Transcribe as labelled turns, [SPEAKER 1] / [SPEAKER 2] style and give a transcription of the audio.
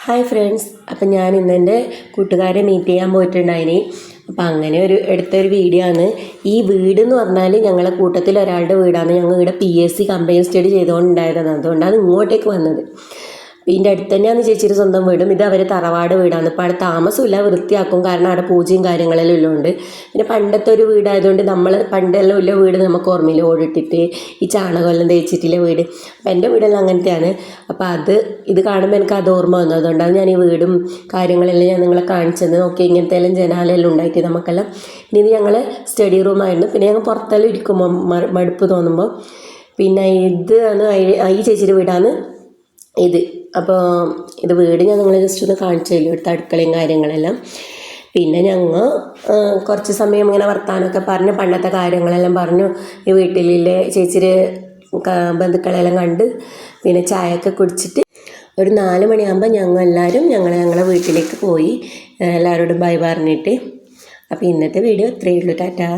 [SPEAKER 1] Hi friends, അപ്പം ഞാൻ ഇന്ന് എൻ്റെ കൂട്ടുകാരെ മീറ്റ് ചെയ്യാൻ പോയിട്ടുണ്ടായിന്. അപ്പം അങ്ങനെ എടുത്തൊരു വീഡിയോ ആണ്. ഈ വീട് എന്ന് പറഞ്ഞാൽ ഞങ്ങളെ കൂട്ടത്തിൽ ഒരാളുടെ വീടാണ്. ഞങ്ങൾ ഇവിടെ PSC കമ്പൈൻ സ്റ്റഡി ചെയ്തുകൊണ്ടുണ്ടായതാണ്. അതുകൊണ്ടാണ് ഇങ്ങോട്ടേക്ക് വന്നത്. ഇതിൻ്റെ അടുത്ത് തന്നെയാണ് ചേച്ചിയുടെ സ്വന്തം വീടും. ഇത് അവർ തറവാട് വീടാണ്. ഇപ്പോൾ അവിടെ താമസമില്ല, വൃത്തിയാക്കും. കാരണം അവിടെ പൂജയും കാര്യങ്ങളെല്ലാം ഉള്ളതുകൊണ്ട്. പിന്നെ പണ്ടത്തെ ഒരു വീടായതുകൊണ്ട് നമ്മൾ പണ്ടെല്ലാം ഉള്ള വീട് നമുക്ക് ഓർമ്മയില്ല, ഓടിട്ടിട്ട് ഈ ചാണകമെല്ലാം തേച്ചിട്ടുള്ള വീട്. അപ്പം എൻ്റെ വീടെല്ലാം അങ്ങനത്തെയാണ്. അപ്പോൾ ഇത് കാണുമ്പോൾ എനിക്ക് അത് ഓർമ്മ വന്നു. അതുകൊണ്ടാണ് ഞാൻ ഈ വീടും കാര്യങ്ങളെല്ലാം ഞാൻ നിങ്ങളെ കാണിച്ചത്. നോക്കി ഇങ്ങനത്തെ എല്ലാം ജനാലെല്ലാം ഉണ്ടായിട്ട് നമുക്കെല്ലാം. ഇനി ഇത് ഞങ്ങൾ സ്റ്റഡി റൂമായിരുന്നു. പിന്നെ ഞങ്ങൾ പുറത്തെല്ലാം ഇരിക്കുമ്പോൾ മടുപ്പ് തോന്നുമ്പോൾ പിന്നെ ഇത് ആണ് ഈ ചേച്ചിയുടെ വീടാണ് ഇത്. അപ്പോൾ ഇത് വീട് ഞാൻ നിങ്ങളെ ജസ്റ്റ് ഒന്ന് കാണിച്ചു തരും, ഇവിടുത്തെ അടുക്കളയും കാര്യങ്ങളെല്ലാം. പിന്നെ ഞങ്ങൾ കുറച്ച് സമയം ഇങ്ങനെ വർത്താനമൊക്കെ പറഞ്ഞു, പണ്ടത്തെ കാര്യങ്ങളെല്ലാം പറഞ്ഞു. ഈ വീട്ടിലെ ചേച്ചിയുടെ ബന്ധുക്കളെല്ലാം കണ്ട് പിന്നെ ചായയൊക്കെ കുടിച്ചിട്ട് ഒരു 4 മണിയാകുമ്പോൾ ഞങ്ങളെ വീട്ടിലേക്ക് പോയി. എല്ലാവരോടും ബൈ പറഞ്ഞിട്ട്. അപ്പോൾ ഇന്നത്തെ വീഡിയോ ഇത്രയേ ഉള്ളൂ. ടാറ്റാ.